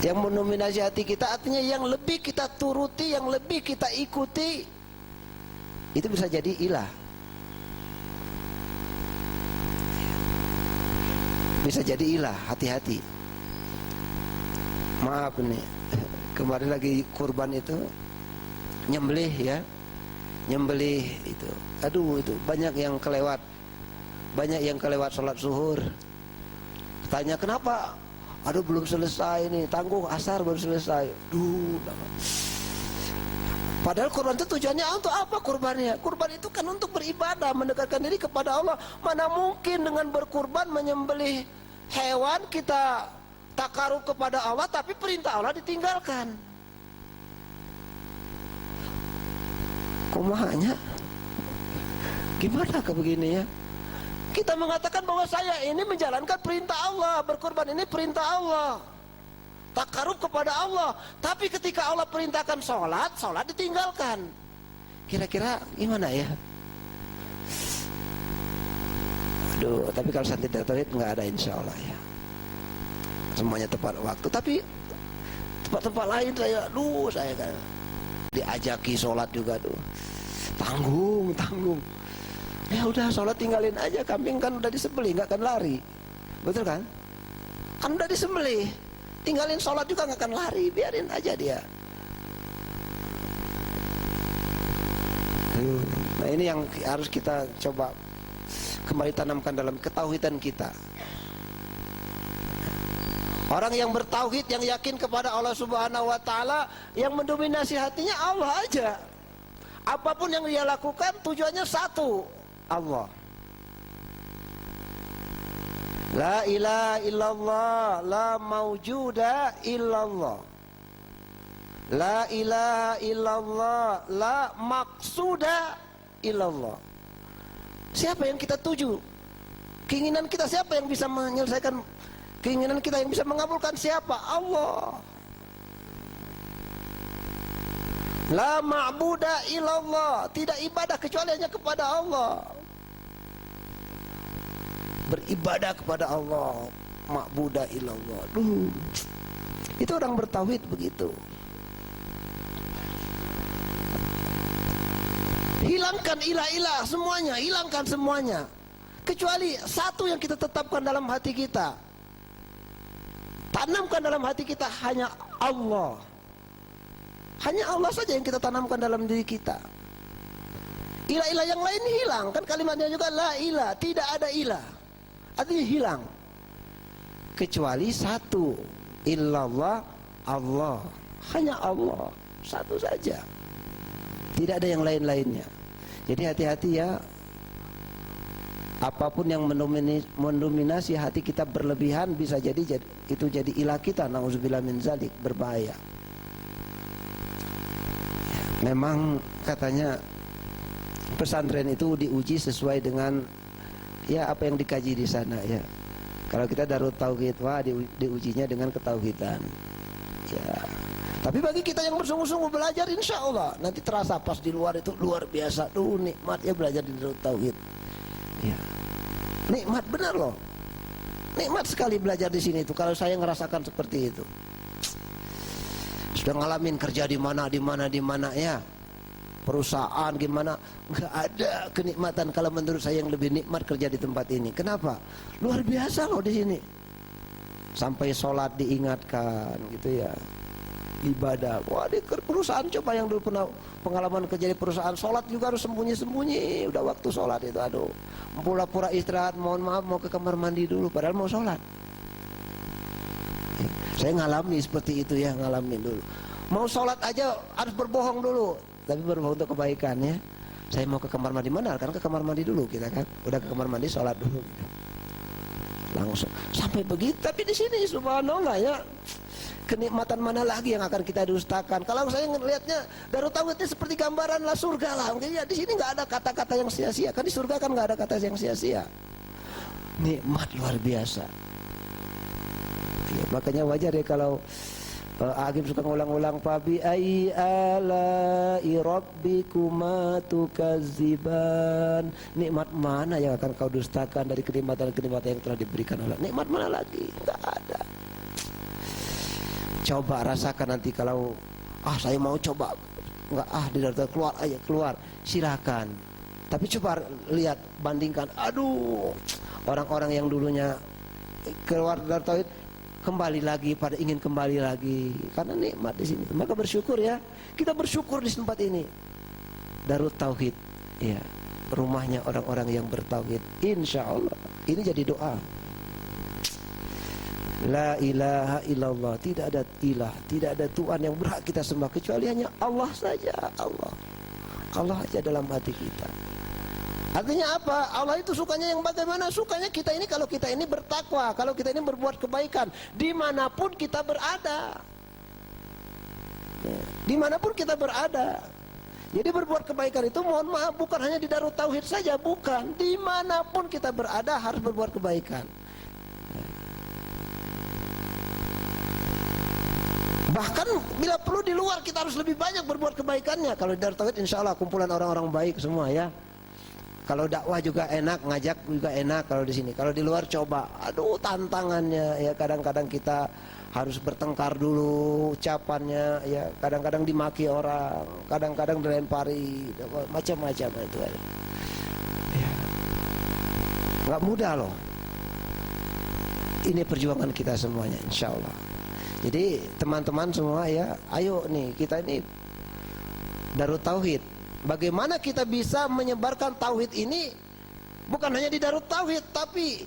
Yang mendominasi hati kita artinya yang lebih kita turuti, yang lebih kita ikuti, itu bisa jadi ilah. Bisa jadi ilah, hati-hati. Maaf nih, kemarin lagi kurban itu nyembelih ya, nyembelih itu. Aduh itu banyak yang kelewat, sholat zuhur. Tanya kenapa? Aduh belum selesai nih, tangguh asar belum selesai. Padahal kurban itu tujuannya untuk apa kurbannya? Kurban itu kan untuk beribadah, mendekatkan diri kepada Allah. Mana mungkin dengan berkurban menyembelih hewan kita takarub kepada Allah, tapi perintah Allah ditinggalkan. Kumahanya? Gimana ke begini ya? Kita mengatakan bahwa saya ini menjalankan perintah Allah, berkorban ini perintah Allah, takarub kepada Allah. Tapi ketika Allah perintahkan sholat, sholat ditinggalkan. Kira-kira gimana ya? Aduh, tapi kalau santri tauhid nggak ada insya Allah ya. Semuanya tepat waktu. Tapi tempat-tempat lain saya kan diajaki sholat juga tuh. Tanggung. Ya udah sholat tinggalin aja, kambing kan udah disembelih, nggak akan lari, betul kan? Kan udah disembelih, tinggalin sholat juga nggak akan lari, biarin aja dia. Nah ini yang harus kita coba kembali tanamkan dalam ketauhidan kita. Orang yang bertauhid, yang yakin kepada Allah Subhanahu Wa Taala, yang mendominasi hatinya Allah aja. Apapun yang dia lakukan tujuannya satu, Allah. La ilaha illallah, la mawjuda illallah. La ilaha illallah, la maqsuda illallah. Siapa yang kita tuju? Keinginan kita siapa yang bisa menyelesaikan keinginan kita, yang bisa mengabulkan siapa? Allah. La ma'buda illallah, tidak ibadah kecuali hanya kepada Allah. Beribadah kepada Allah, ma'buda illallah. Itu orang bertauhid begitu. Hilangkan ilah-ilah semuanya, hilangkan semuanya. Kecuali satu yang kita tetapkan dalam hati kita. Tanamkan dalam hati kita hanya Allah. Hanya Allah saja yang kita tanamkan dalam diri kita. Ilah-ilah yang lain hilang. Kan kalimatnya juga la ilah, tidak ada ilah. Artinya hilang. Kecuali satu, illallah, Allah. Hanya Allah. satu saja, tidak ada yang lain-lainnya. Jadi hati-hati ya, apapun yang mendominasi hati kita berlebihan bisa jadi itu jadi ilah kita, nauzubillah min zalik, berbahaya. Memang katanya pesantren itu diuji sesuai dengan ya apa yang dikaji di sana ya. Kalau kita Darut Tauhid, wah diujinya dengan ketauhidan. Ya. Tapi bagi kita yang bersungguh-sungguh belajar, insya Allah nanti terasa pas di luar itu luar biasa. Tuh nikmatnya belajar di Darut Tauhid. Ya. Nikmat benar loh. Nikmat sekali belajar di sini itu. Kalau saya ngerasakan seperti itu. Sudah ngalamin kerja di mana ya. Perusahaan gimana, nggak ada kenikmatan. Kalau menurut saya yang lebih nikmat kerja di tempat ini. Kenapa? Luar biasa loh di sini. Sampai sholat diingatkan gitu ya, ibadah. Wah di perusahaan coba yang dulu pernah pengalaman kerja di perusahaan, sholat juga harus sembunyi-sembunyi. Udah waktu sholat itu, aduh, pura-pura istirahat, mohon maaf mau ke kamar mandi dulu, padahal mau sholat. Saya ngalami seperti itu ya, ngalamin dulu. Mau sholat aja harus berbohong dulu. Tapi berbohong untuk kebaikan ya. Saya mau ke kamar mandi, mana? Karena ke kamar mandi dulu kita kan. Udah ke kamar mandi sholat dulu. Langsung sampai begitu. Tapi di sini subhanallah ya, kenikmatan mana lagi yang akan kita dustakan? Kalau saya ngelihatnya Darut Tauhid itu seperti gambaran lah surga lah. Ya, di sini nggak ada kata-kata yang sia-sia. Kan di surga kan nggak ada kata yang sia-sia. Nikmat luar biasa. Ya, makanya wajar ya kalau Agim suka ngulang-ulang, fabi ayyi ala'i rabbikuma tukazziban. Nikmat mana yang akan kau dustakan dari kenikmatan-kenikmatan yang telah diberikan Allah? Nikmat mana lagi? Enggak ada. Coba rasakan nanti kalau saya mau coba, enggak di Darut keluar aja, keluar. Silakan. Tapi coba lihat, bandingkan. Aduh, orang-orang yang dulunya keluar Darut Tauhid kembali lagi pada ingin kembali lagi karena nikmat di sini. Maka bersyukur ya, kita bersyukur di tempat ini. Darut Tauhid, ya, rumahnya orang-orang yang bertauhid. Insya Allah ini jadi doa. La ilaha illallah, tidak ada ilah, tidak ada Tuhan yang berhak kita sembah kecuali hanya Allah saja. Allah aja dalam hati kita. Artinya apa? Allah itu sukanya yang bagaimana? Sukanya kita ini kalau kita ini bertakwa, kalau kita ini berbuat kebaikan dimanapun kita berada, dimanapun kita berada. Jadi berbuat kebaikan itu mohon maaf bukan hanya di Darut Tauhid saja, bukan, dimanapun kita berada harus berbuat kebaikan. Bahkan bila perlu di luar kita harus lebih banyak berbuat kebaikannya. Kalau di Darut Tauhid insya Allah kumpulan orang-orang baik semua ya. Kalau dakwah juga enak, ngajak juga enak kalau di sini. Kalau di luar coba, aduh tantangannya ya, kadang-kadang kita harus bertengkar dulu ucapannya ya, kadang-kadang dimaki orang, kadang-kadang dilempari, macam-macam itu ya. Nggak mudah loh. Ini perjuangan kita semuanya insya Allah. Jadi teman-teman semua ya, ayo nih kita ini Darut Tauhid. Bagaimana kita bisa menyebarkan tauhid ini bukan hanya di Darut Tauhid, tapi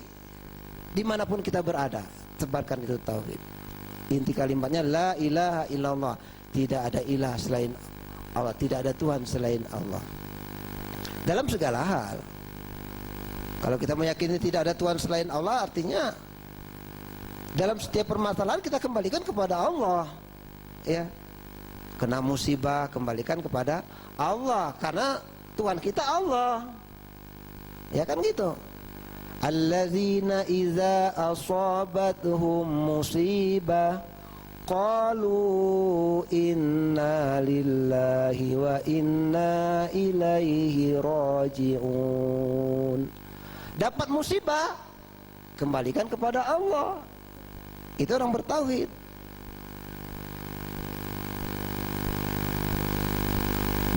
dimanapun kita berada, sebarkan itu tauhid. Inti kalimatnya la ilaha illallah, tidak ada ilah selain Allah, tidak ada Tuhan selain Allah. Dalam segala hal, kalau kita meyakini tidak ada Tuhan selain Allah, artinya dalam setiap permasalahan kita kembalikan kepada Allah, ya. Kena musibah, kembalikan kepada Allah, karena Tuhan kita Allah. Ya kan gitu. Allazina iza asabatuhum musibah qalu inna lillahi wa inna ilaihi raji'un. Dapat musibah, kembalikan kepada Allah. Itu orang bertauhid.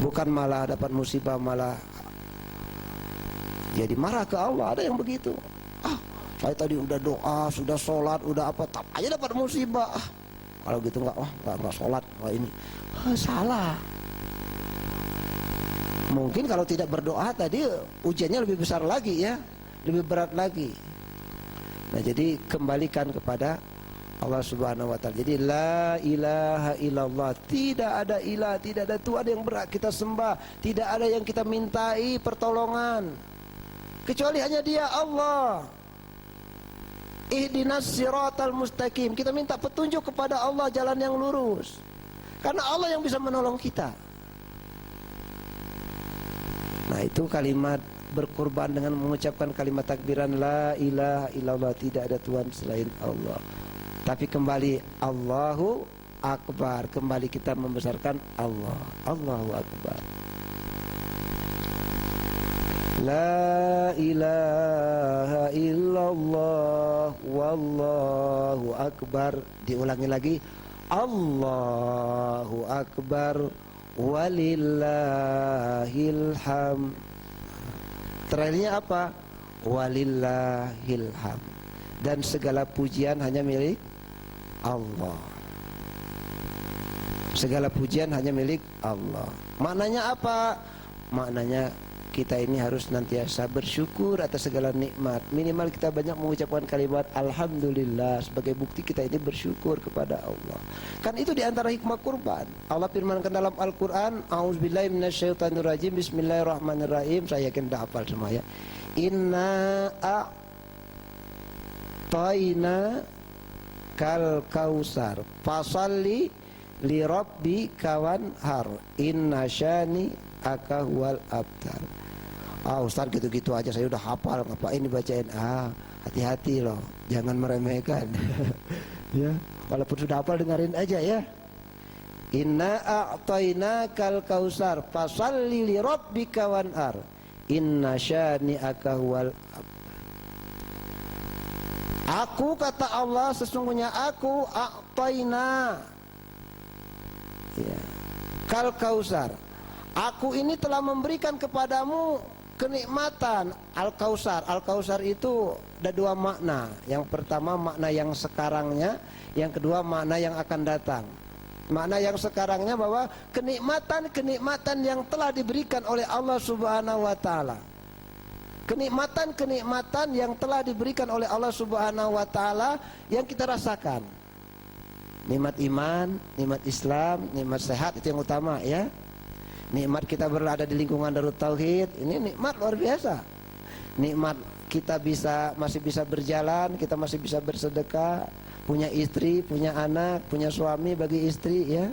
Bukan malah dapat musibah malah jadi marah ke Allah. Ada yang begitu. Saya tadi udah doa, sudah sholat, udah apa, tak aja dapat musibah. Kalau gitu nggak sholat, ini salah. Mungkin kalau tidak berdoa tadi ujiannya lebih besar lagi ya, lebih berat lagi. Nah jadi kembalikan kepada Allah Subhanahu wa taala. Jadi la ilaha illallah, tidak ada ilah, tidak ada Tuhan yang berhak kita sembah, tidak ada yang kita mintai pertolongan kecuali hanya Dia, Allah. Ihdinas siratal mustaqim, kita minta petunjuk kepada Allah jalan yang lurus, karena Allah yang bisa menolong kita. Nah, itu kalimat berkurban dengan mengucapkan kalimat takbiran la ilaha illallah, tidak ada Tuhan selain Allah. Tapi kembali Allahu Akbar, kembali kita membesarkan Allah. Allahu Akbar. La ilaha illallah wallahu akbar. Diulangi lagi, Allahu Akbar walillahil hamd. Terakhirnya apa? Walillahil hamd. Dan segala pujian hanya milik Allah. Segala pujian hanya milik Allah. Maknanya apa? Maknanya kita ini harus nantiasa bersyukur atas segala nikmat. Minimal kita banyak mengucapkan kalimat alhamdulillah sebagai bukti kita ini bersyukur kepada Allah. Kan itu diantara hikmah kurban. Allah firmankan dalam Al-Quran, a'udzubillahi minasyaitonirrajim, bismillahirrahmanirrahim. Saya yakin dah hafal semua ya. Inna a'tayna kal kausar fasalli li rabbi kawanhar inna syani aka huwal abtar. Ustaz gitu-gitu aja saya udah hafal, ngapain dibacain? Hati-hati loh, jangan meremehkan. Ya, walaupun sudah hafal dengerin aja ya. Inna a'tayna kal kausar fasalli li rabbika wanhar inna syani'aka huwal abtar. Aku, kata Allah, sesungguhnya aku a'tayna, ya, kal kausar, aku ini telah memberikan kepadamu kenikmatan. Al-Kausar, Al-Kausar itu ada dua makna. Yang pertama makna yang sekarangnya, yang kedua makna yang akan datang. Makna yang sekarangnya bahwa kenikmatan-kenikmatan yang telah diberikan oleh Allah Subhanahu wa taala. Kenikmatan-kenikmatan yang telah diberikan oleh Allah Subhanahu wa taala yang kita rasakan. Nikmat iman, nikmat Islam, nikmat sehat, itu yang utama ya. Nikmat kita berada di lingkungan Darut Tauhid, ini nikmat luar biasa. Nikmat kita masih bisa berjalan, kita masih bisa bersedekah, punya istri, punya anak, punya suami bagi istri ya.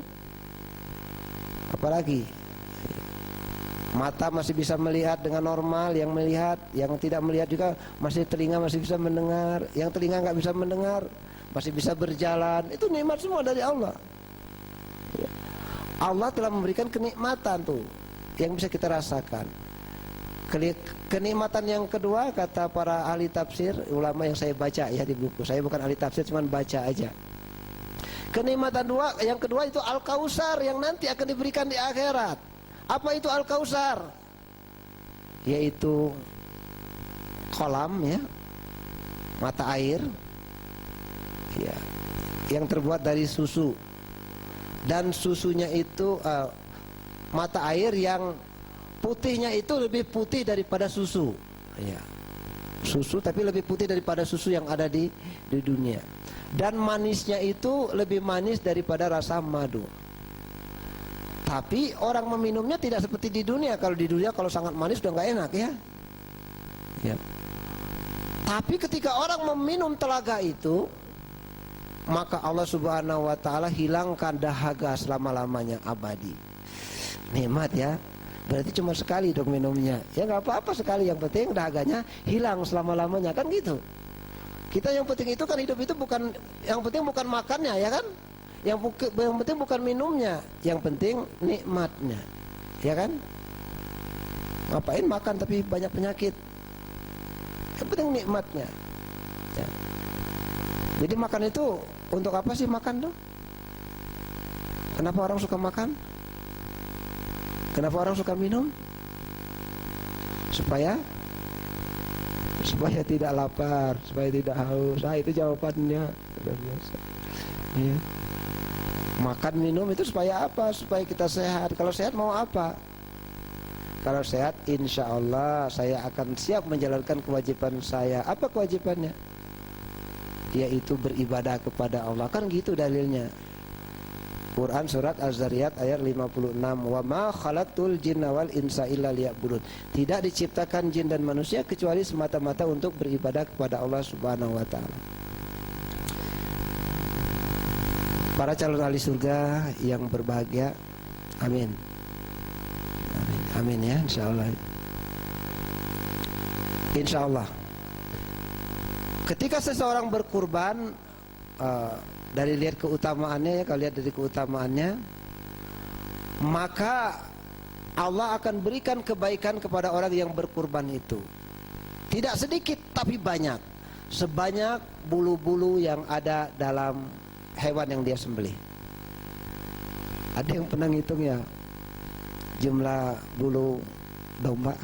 Apalagi mata masih bisa melihat dengan normal, yang melihat, yang tidak melihat juga masih telinga masih bisa mendengar, yang telinga nggak bisa mendengar masih bisa berjalan. Itu nikmat semua dari Allah. Allah telah memberikan kenikmatan tuh yang bisa kita rasakan. Kenikmatan yang kedua, kata para ahli tafsir, ulama yang saya baca ya di buku. Saya bukan ahli tafsir, cuman baca aja. Kenikmatan yang kedua itu Al-Kausar yang nanti akan diberikan di akhirat. Apa itu Al-Kausar? Yaitu kolam ya, mata air ya, yang terbuat dari susu. Dan susunya itu mata air yang putihnya itu lebih putih daripada susu ya. Susu tapi lebih putih daripada susu yang ada di dunia. Dan manisnya itu lebih manis daripada rasa madu. Tapi orang meminumnya tidak seperti di dunia. Kalau di dunia kalau sangat manis udah gak enak ya. Ya. Tapi ketika orang meminum telaga itu, maka Allah Subhanahu wa taala hilangkan dahaga selama-lamanya, abadi. Nikmat ya. Berarti cuma sekali dong minumnya. Ya enggak apa-apa sekali, yang penting dahaganya hilang selama-lamanya, kan gitu. Kita yang penting itu kan hidup itu bukan, yang penting bukan makannya ya kan? Yang penting bukan minumnya, yang penting nikmatnya. Ya kan? Ngapain makan tapi banyak penyakit? Yang penting nikmatnya. Ya. Jadi makan itu untuk apa sih makan tuh? Kenapa orang suka makan? Kenapa orang suka minum? Supaya tidak lapar, supaya tidak haus. Itu jawabannya. Luar biasa. Ya. Makan minum itu supaya apa? Supaya kita sehat. Kalau sehat mau apa? Kalau sehat, insya Allah saya akan siap menjalankan kewajiban saya. Apa kewajibannya? yaitu beribadah kepada Allah. Kan gitu dalilnya. Quran surat Az-Zariyat ayat 56, wa ma khalaqtul jinna wal insa illa liya'budun. Tidak diciptakan jin dan manusia kecuali semata-mata untuk beribadah kepada Allah Subhanahu wa taala. Para calon ahli surga yang berbahagia, amin. Amin, amin ya, insyaallah. Insyaallah. Ketika seseorang berkurban, dari lihat keutamaannya ya, kalau lihat dari keutamaannya, maka Allah akan berikan kebaikan kepada orang yang berkurban itu. Tidak sedikit tapi banyak, sebanyak bulu-bulu yang ada dalam hewan yang dia sembelih. Ada yang pernah ngitung ya jumlah bulu domba?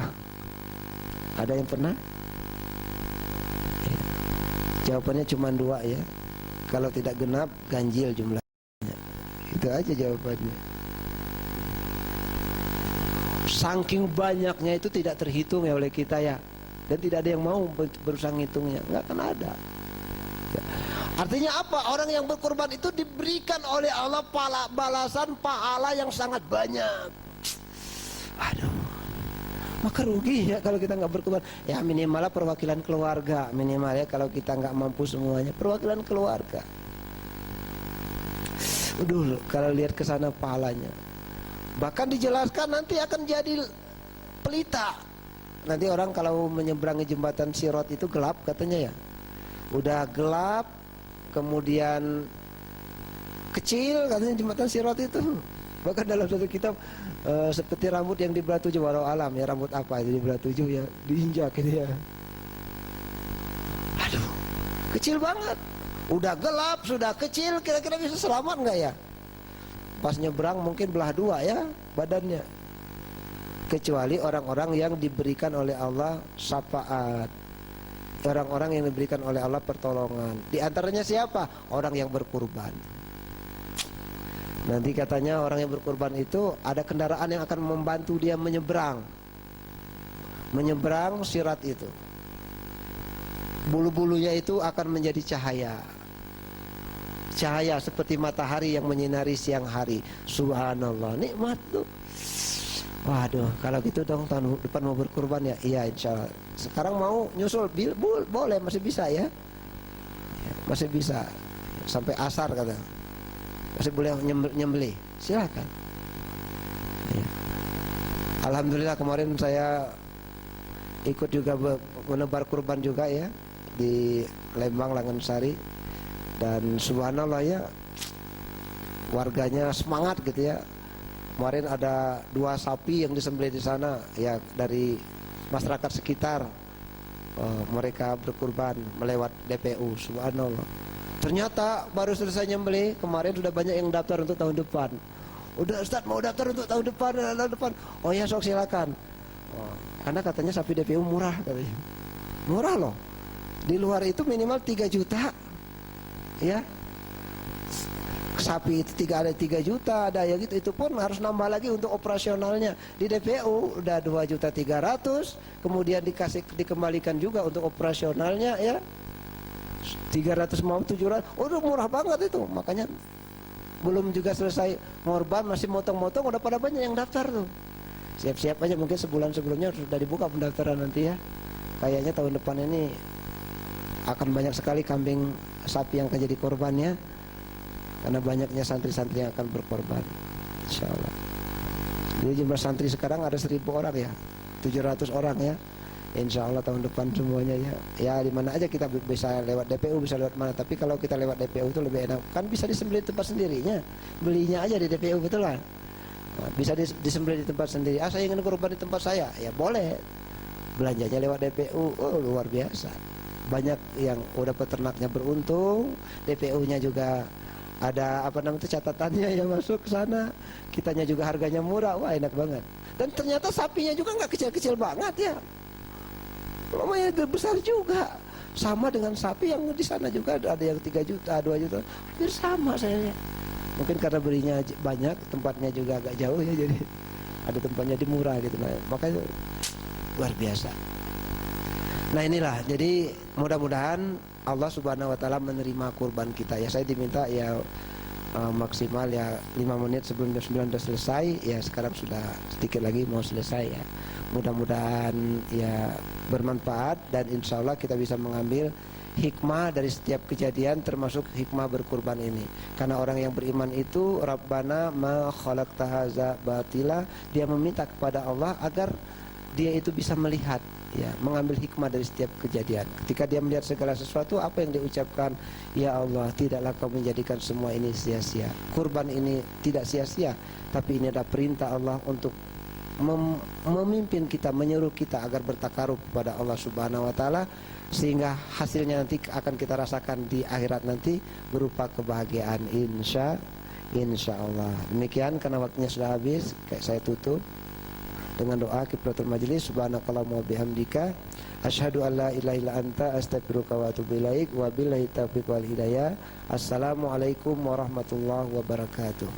Ada yang pernah? Jawabannya cuma 2 ya. Kalau tidak genap, ganjil jumlahnya. Itu aja jawabannya. Saking banyaknya itu tidak terhitung ya oleh kita ya. Dan tidak ada yang mau berusaha ngitungnya. Nggak akan ada. Artinya apa? Orang yang berkorban itu diberikan oleh Allah balasan pahala yang sangat banyak. Aduh. Maka rugi ya kalau kita nggak berkorban. Ya minimal perwakilan keluarga, minimal ya kalau kita nggak mampu semuanya, perwakilan keluarga. Aduh, kalau lihat ke sana pahalanya. Bahkan dijelaskan nanti akan jadi pelita. Nanti orang kalau menyeberangi jembatan Sirat itu gelap katanya ya. Udah gelap, kemudian kecil katanya jembatan Sirat itu. Bahkan dalam satu kitab seperti rambut yang di belah 7, walau alam ya, rambut apa itu di belah 7 ya, diinjak gitu ya. Aduh, kecil banget. Udah gelap, sudah kecil, kira-kira bisa selamat nggak ya? Pas nyebrang mungkin belah 2 ya badannya. Kecuali orang-orang yang diberikan oleh Allah syafaat, orang-orang yang diberikan oleh Allah pertolongan. Di antaranya siapa? Orang yang berkurban. Nanti katanya orang yang berkorban itu ada kendaraan yang akan membantu dia menyeberang Sirat itu. Bulu-bulunya itu akan menjadi cahaya seperti matahari yang menyinari siang hari. Subhanallah, nikmat tuh. Waduh, kalau gitu dong tahun depan mau berkorban ya? Iya insya Allah. Sekarang mau nyusul boleh, masih bisa ya, masih bisa sampai asar kata. Masih boleh nyembelih, silakan ya. Alhamdulillah kemarin saya ikut juga menebar kurban juga ya di Lembang Langgensari. Dan subhanallah ya, warganya semangat gitu ya. Kemarin ada 2 sapi yang disembelih di sana ya dari masyarakat sekitar. Mereka berkurban melewat DPU, subhanallah. Ternyata baru selesai nyembelih, kemarin sudah banyak yang daftar untuk tahun depan. Udah Ustaz mau daftar untuk tahun depan. Oh ya sok silakan. Karena katanya sapi DPU murah katanya. Murah loh. Di luar itu minimal 3 juta. Ya. Sapi itu ada 3 juta, ada ya gitu. Itu pun harus nambah lagi untuk operasionalnya. Di DPU udah 2.300.000, kemudian dikembalikan juga untuk operasionalnya ya. 300 mau 700, udah murah banget itu. Makanya belum juga selesai ngorban masih motong-motong udah pada banyak yang daftar tuh. Siap-siap aja, mungkin sebulan sebelumnya sudah dibuka pendaftaran nanti ya. Kayaknya tahun depan ini akan banyak sekali kambing sapi yang akan jadi korbannya, karena banyaknya santri-santri yang akan berkorban, insyaallah. Jadi jumlah santri sekarang ada 1.000 orang ya, 700 orang ya. Insya Allah tahun depan semuanya ya. Ya di mana aja kita bisa lewat DPU, bisa lewat mana. Tapi kalau kita lewat DPU itu lebih enak. Kan bisa disembelih di tempat sendirinya. Belinya aja di DPU, betul lah. Nah, bisa disembelih di tempat sendiri. Saya ingin korban di tempat saya. Ya boleh. Belanjanya lewat DPU. Oh luar biasa. Banyak yang udah peternaknya beruntung. DPU-nya juga ada catatannya yang masuk ke sana. Kitanya juga harganya murah. Wah enak banget. Dan ternyata sapinya juga nggak kecil-kecil banget ya. Lumayan besar juga, sama dengan sapi yang di sana juga ada yang 3 juta, 2 juta, hampir sama saya. Mungkin karena belinya banyak, tempatnya juga agak jauh ya, jadi ada tempatnya di murah gitu. Nah, makanya luar biasa. Nah inilah, jadi mudah-mudahan Allah Subhanahu wa taala menerima kurban kita. Ya saya diminta ya maksimal ya 5 menit sebelum jam 9 sudah selesai. Ya sekarang sudah sedikit lagi mau selesai ya. Mudah-mudahan ya bermanfaat dan insya Allah kita bisa mengambil hikmah dari setiap kejadian termasuk hikmah berkurban ini. Karena orang yang beriman itu Rabbana ma khalaqta hadza batila, dia meminta kepada Allah agar dia itu bisa melihat ya, mengambil hikmah dari setiap kejadian. Ketika dia melihat segala sesuatu, apa yang diucapkan? Ya Allah, tidaklah kau menjadikan semua ini sia-sia. Kurban ini tidak sia-sia, tapi ini ada perintah Allah untuk memimpin kita, menyuruh kita agar bertakarub kepada Allah Subhanahu wa taala, sehingga hasilnya nanti akan kita rasakan di akhirat nanti berupa kebahagiaan insya Allah. Demikian karena waktunya sudah habis, saya tutup dengan doa kifaratul majelis. Subhanakallahumma wa bihamdika asyhadu an la ilaha illa anta astaghfiruka wa atubu ilaik. Wabillahi taufiq wal hidayah. Assalamualaikum warahmatullahi wabarakatuh.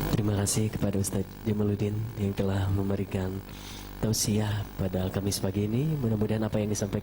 Terima kasih kepada Ustadz Jamaluddin yang telah memberikan tausiah pada Kamis pagi ini. Mudah-mudahan apa yang disampaikan